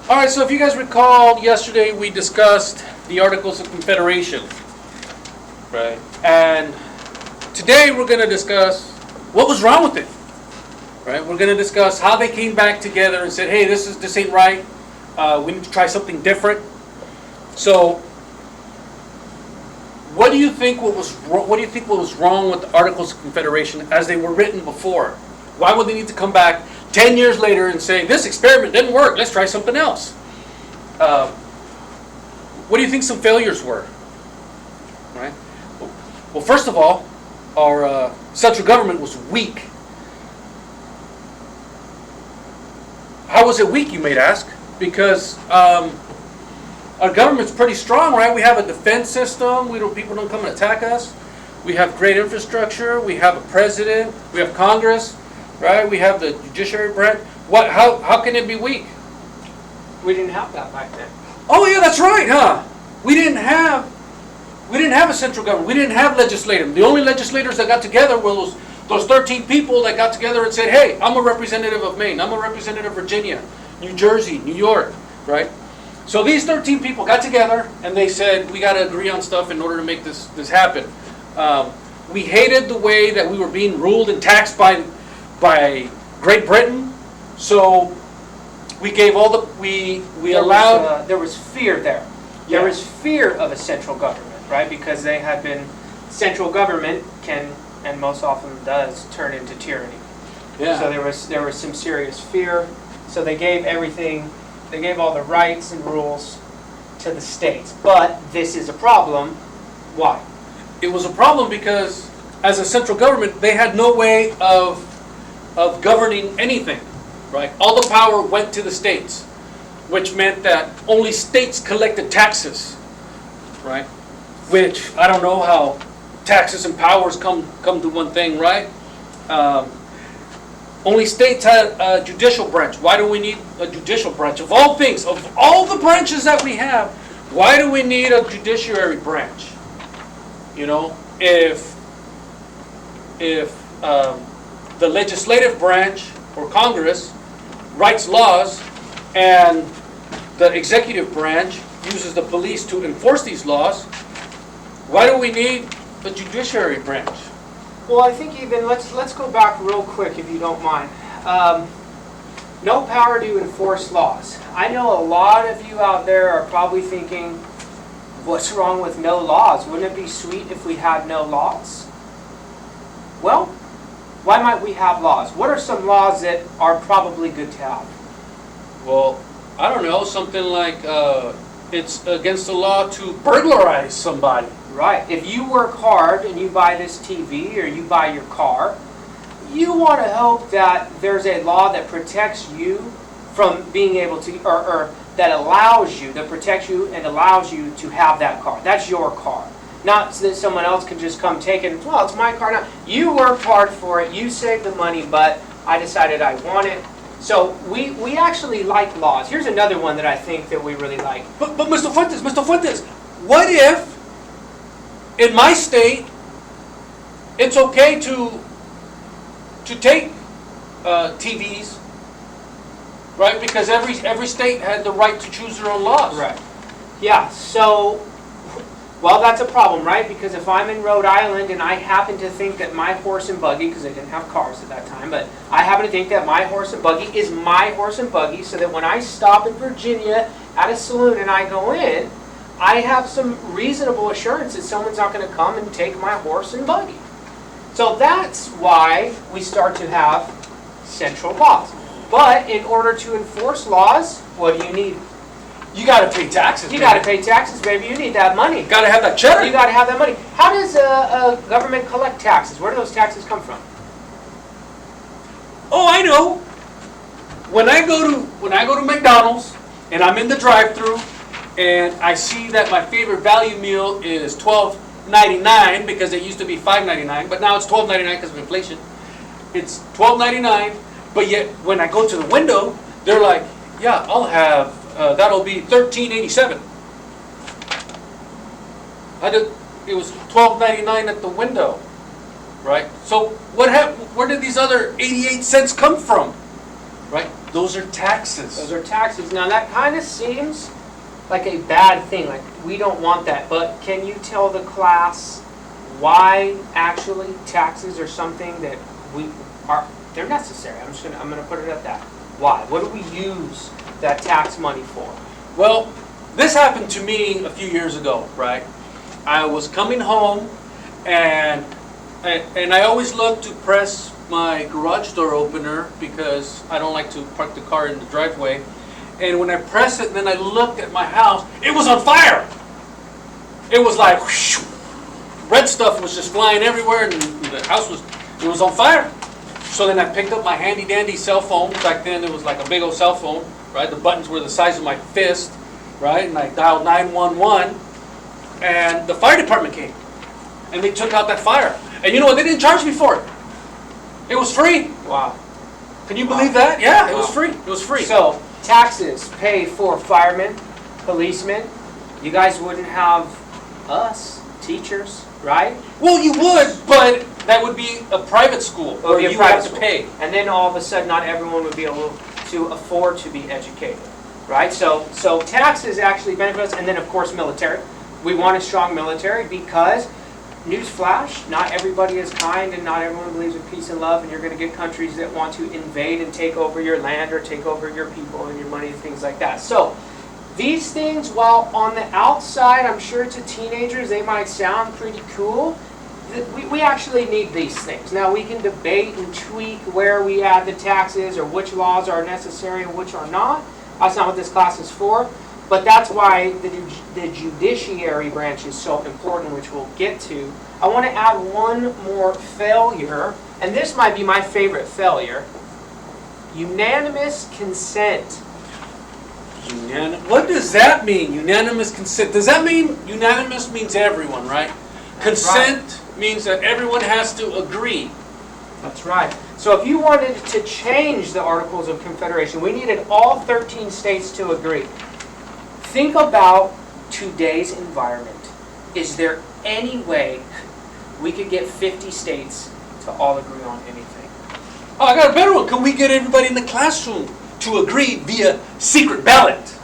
All right, so if you guys recall, yesterday we discussed the Articles of Confederation, right? And today we're going to discuss what was wrong with it, right? We're going to discuss how they came back together and said, hey, this ain't right. We need to try something different. So, what do you think what was wrong with the Articles of Confederation as they were written before? Why would they need to come back 10 years later and say, this experiment didn't work, let's try something else? What do you think some failures were? Right? Well, first of all, our central government was weak. How was it weak, you might ask? Because our government's pretty strong, right? We have a defense system. People don't come and attack us. We have great infrastructure. We have a president. We have Congress, right? We have the judiciary branch. How can it be weak? We didn't have that back then. Oh yeah, that's right, huh? We didn't have a central government. We didn't have legislative. The only legislators that got together were those 13 people that got together and said, hey, I'm a representative of Maine. I'm a representative of Virginia, New Jersey, New York, right? So these 13 people got together and they said, we got to agree on stuff in order to make this happen. We hated the way that we were being ruled and taxed by Great Britain. So we gave there was fear there. Yeah. There was fear of a central government, right? Because they had been, central government can, and most often does, turn into tyranny. Yeah. So there was some serious fear. So they gave all the rights and rules to the states. But this is a problem. Why? It was a problem because as a central government, they had no way of governing anything, right? All the power went to the states, which meant that only states collected taxes, right? Which, I don't know how taxes and powers come to one thing, right? Only states had a judicial branch. Why do we need a judicial branch? Of all things, of all the branches that we have, why do we need a judiciary branch? You know, if the legislative branch or Congress writes laws and the executive branch uses the police to enforce these laws, why do we need a judiciary branch? Well, I think even, let's go back real quick if you don't mind. No power to enforce laws. I know a lot of you out there are probably thinking, what's wrong with no laws? Wouldn't it be sweet if we had no laws? Well, why might we have laws? What are some laws that are probably good to have? Well, I don't know, something like it's against the law to burglarize somebody. Right. If you work hard and you buy this TV or you buy your car, you want to hope that there's a law that protects you from being able to, or that allows you, that protects you and allows you to have that car. That's your car. Not so that someone else can just come take it. Well, it's my car now. You worked hard for it. You saved the money, but I decided I want it. So we actually like laws. Here's another one that I think that we really like. But Mr. Fuentes, what if in my state it's okay to take TVs, right? Because every state had the right to choose their own laws. Right. Yeah, so, well, that's a problem, right? Because if I'm in Rhode Island and I happen to think that my horse and buggy, because they didn't have cars at that time, but I happen to think that my horse and buggy is my horse and buggy, so that when I stop in Virginia at a saloon and I go in, I have some reasonable assurance that someone's not going to come and take my horse and buggy. So that's why we start to have central laws. But in order to enforce laws, what do you need? You got to pay taxes. You got to pay taxes, baby. You need that money. Got to have that cheddar. You got to have that money. How does a government collect taxes? Where do those taxes come from? Oh, I know. When I go to McDonald's and I'm in the drive-thru and I see that my favorite value meal is $12.99 because it used to be $5.99, but now it's $12.99 because of inflation. It's $12.99, but yet when I go to the window, they're like, yeah, I'll have that'll be $13.87. It was $12.99 at the window, right? So what happened? Where did these other 88 cents come from, right? Those are taxes. Those are taxes. Now that kind of seems like a bad thing, like we don't want that, but can you tell the class why actually taxes are something that they're necessary? I'm gonna put it at that. Why? What do we use that tax money for? Well, this happened to me a few years ago, right? I was coming home and I always look to press my garage door opener because I don't like to park the car in the driveway. And when I press it, then I looked at my house, it was on fire. It was like, whoosh, red stuff was just flying everywhere and the house was on fire. So then I picked up my handy dandy cell phone. Back then it was like a big old cell phone, right? The buttons were the size of my fist, right? And I dialed 911 and the fire department came and they took out that fire. And you know what? They didn't charge me for it. It was free. Wow. Can you believe that? Yeah, it was free. It was free. So taxes pay for firemen, policemen. You guys wouldn't have us, teachers, right? Well, you would, but that would be a private school where you would have to pay. And then all of a sudden, not everyone would be able to afford to be educated, right? So taxes actually benefit us, and then of course military. We want a strong military because, newsflash, not everybody is kind and not everyone believes in peace and love, and you're going to get countries that want to invade and take over your land or take over your people and your money and things like that. So these things, while on the outside, I'm sure to teenagers they might sound pretty cool, we actually need these things. Now we can debate and tweak where we add the taxes or which laws are necessary and which are not. That's not what this class is for. But that's why the judiciary branch is so important, which we'll get to. I want to add one more failure, and this might be my favorite failure. Unanimous consent. What does that mean, unanimous consent? Does that mean unanimous means everyone, right? Consent means that everyone has to agree. That's right. So if you wanted to change the Articles of Confederation, we needed all 13 states to agree. Think about today's environment. Is there any way we could get 50 states to all agree on anything? Oh, I got a better one. Can we get everybody in the classroom to agree via secret ballot?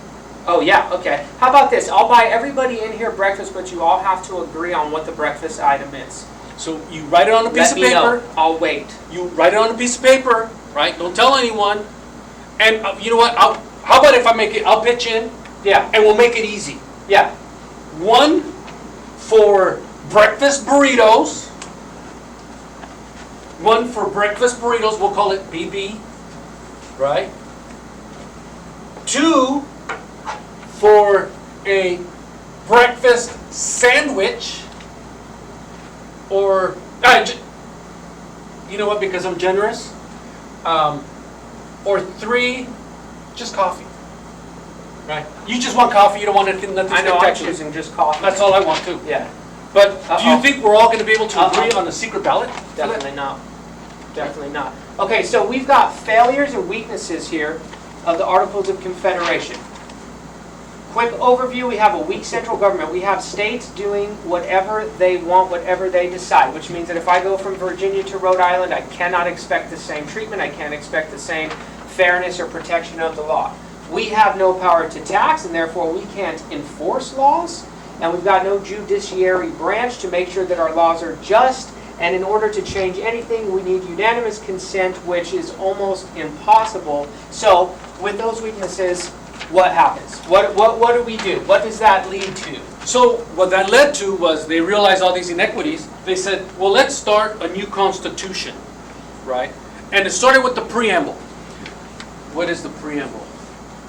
Oh yeah, okay. How about this? I'll buy everybody in here breakfast, but you all have to agree on what the breakfast item is. So you write it on a piece of paper. I'll wait. You write it on a piece of paper, right? Don't tell anyone. And you know what? How about if I make it, I'll pitch in. Yeah. And we'll make it easy. Yeah. One for breakfast burritos. One for breakfast burritos, we'll call it BB, right? Two for a breakfast sandwich, or, you know what, because I'm generous, or three, just coffee. Right. You just want coffee, you don't want anything, nothing I know, I'm spectacular. choosing just coffee. That's all I want too. Yeah. But do you think we're all going to be able to agree on a secret ballot? Definitely not. Definitely not. Okay, so we've got failures and weaknesses here of the Articles of Confederation. Quick overview, we have a weak central government. We have states doing whatever they want, whatever they decide, which means that if I go from Virginia to Rhode Island, I cannot expect the same treatment, I can't expect the same fairness or protection of the law. We have no power to tax, and therefore we can't enforce laws, and we've got no judiciary branch to make sure that our laws are just, and in order to change anything, we need unanimous consent, which is almost impossible. So, with those weaknesses, what happens? What do we do? What does that lead to? So what that led to was they realized all these inequities. They said, well, let's start a new constitution, right? And it started with the preamble. What is the preamble?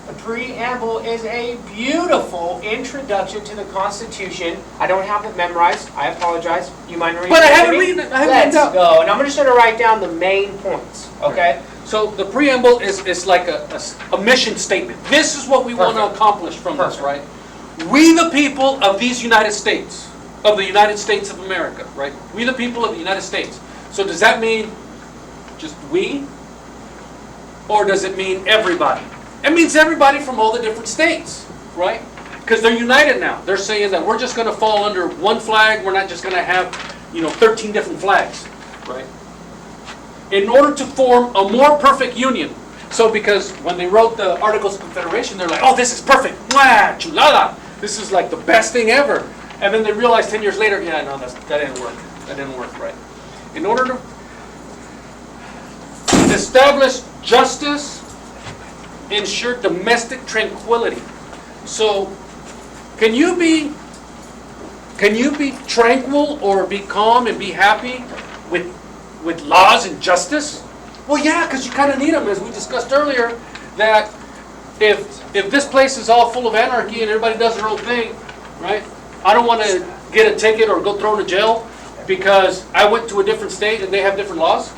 The preamble is a beautiful introduction to the Constitution. I don't have it memorized. I apologize. You mind reading it? But I haven't read it. Let's go. And I'm just going to write down the main points, okay? So the preamble is like a mission statement. This is what we want to accomplish from this, right? We the people of these United States, of the United States of America, right? We the people of the United States. So does that mean just we? Or does it mean everybody? It means everybody from all the different states, right? Because they're united now. They're saying that we're just going to fall under one flag. We're not just going to have, 13 different flags, right? In order to form a more perfect union. So because when they wrote the Articles of Confederation, they're like, oh, this is perfect. Mwah, chulada. This is like the best thing ever. And then they realized 10 years later, yeah, no, that didn't work. That didn't work right. In order to establish justice, ensure domestic tranquility. So, can you be tranquil or be calm and be happy with laws and justice? Well, yeah, because you kind of need them, as we discussed earlier. That if this place is all full of anarchy and everybody does their own thing, right? I don't want to get a ticket or go thrown to jail because I went to a different state and they have different laws.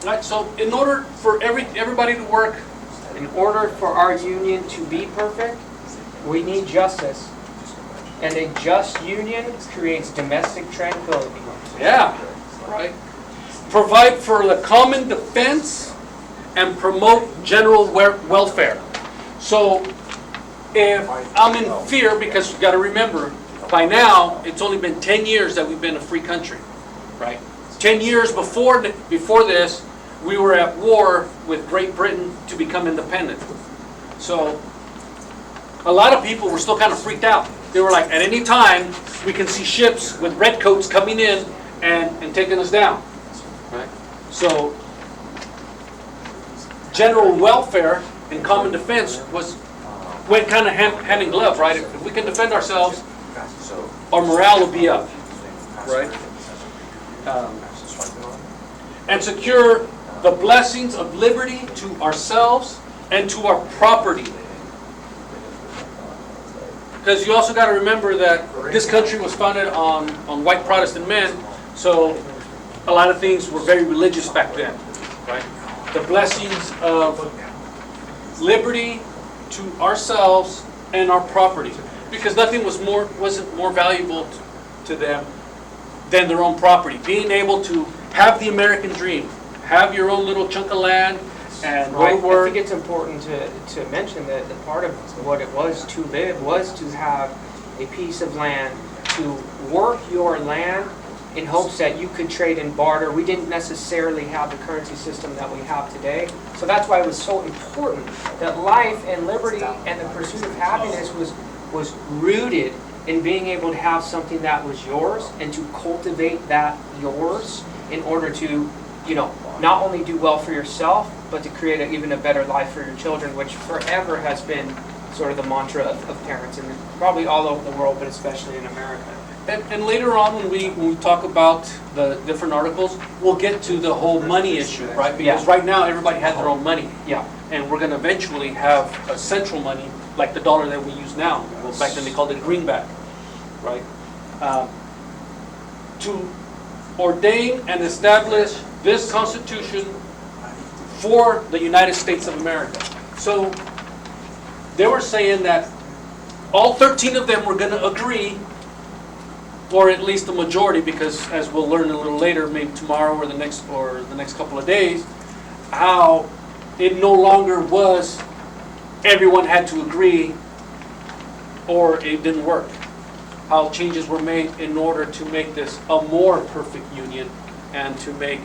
Right? So in order for everybody to work, In order for our union to be perfect, we need justice. And a just union creates domestic tranquility. yeah, right? Provide for the common defense and promote general welfare. So if I'm in fear, because you got to remember, by now it's only been 10 years that we've been a free country, right? 10 years before this, we were at war with Great Britain to become independent. So a lot of people were still kind of freaked out. They were like, at any time, we can see ships with redcoats coming in and taking us down. Right? So general welfare and common defense went kind of hand in glove, right? If we can defend ourselves, our morale will be up, right? And secure the blessings of liberty to ourselves and to our property. Because you also got to remember that this country was founded on white Protestant men, so a lot of things were very religious back then, right? The blessings of liberty to ourselves and our property, because nothing wasn't more valuable to them than their own property. Being able to have the American dream, have your own little chunk of land, and go Right. to work. I think it's important to mention that the part of what it was to live was to have a piece of land, to work your land in hopes that you could trade and barter. We didn't necessarily have the currency system that we have today. So that's why it was so important that life and liberty and the pursuit of happiness was rooted in being able to have something that was yours and to cultivate that yours in order to, not only do well for yourself, but to create even a better life for your children, which forever has been sort of the mantra of parents, and probably all over the world, but especially in America. And later on, when we talk about the different articles, we'll get to the whole money issue, right? Because right now, everybody has their own money. Yeah. And we're going to eventually have a central money, like the dollar that we use now. Well, back then they called it greenback, right? To ordain and establish this Constitution for the United States of America. So they were saying that all 13 of them were going to agree, or at least the majority, because as we'll learn a little later, maybe tomorrow or the next couple of days, how it no longer was everyone had to agree or it didn't work. How changes were made in order to make this a more perfect union and to make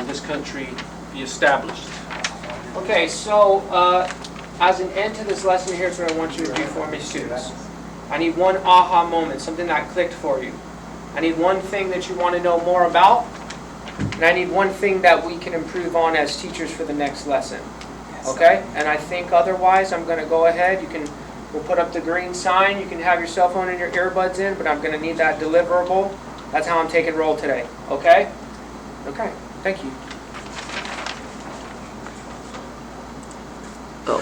this country be established. Okay, so as an end to this lesson, here's what I want you to do for me, students. I need one aha moment, something that clicked for you. I need one thing that you want to know more about, and I need one thing that we can improve on as teachers for the next lesson. Okay? And I think otherwise, I'm going to go ahead. We'll put up the green sign. You can have your cell phone and your earbuds in, but I'm going to need that deliverable. That's how I'm taking roll today. Okay? Okay. Thank you. Oh.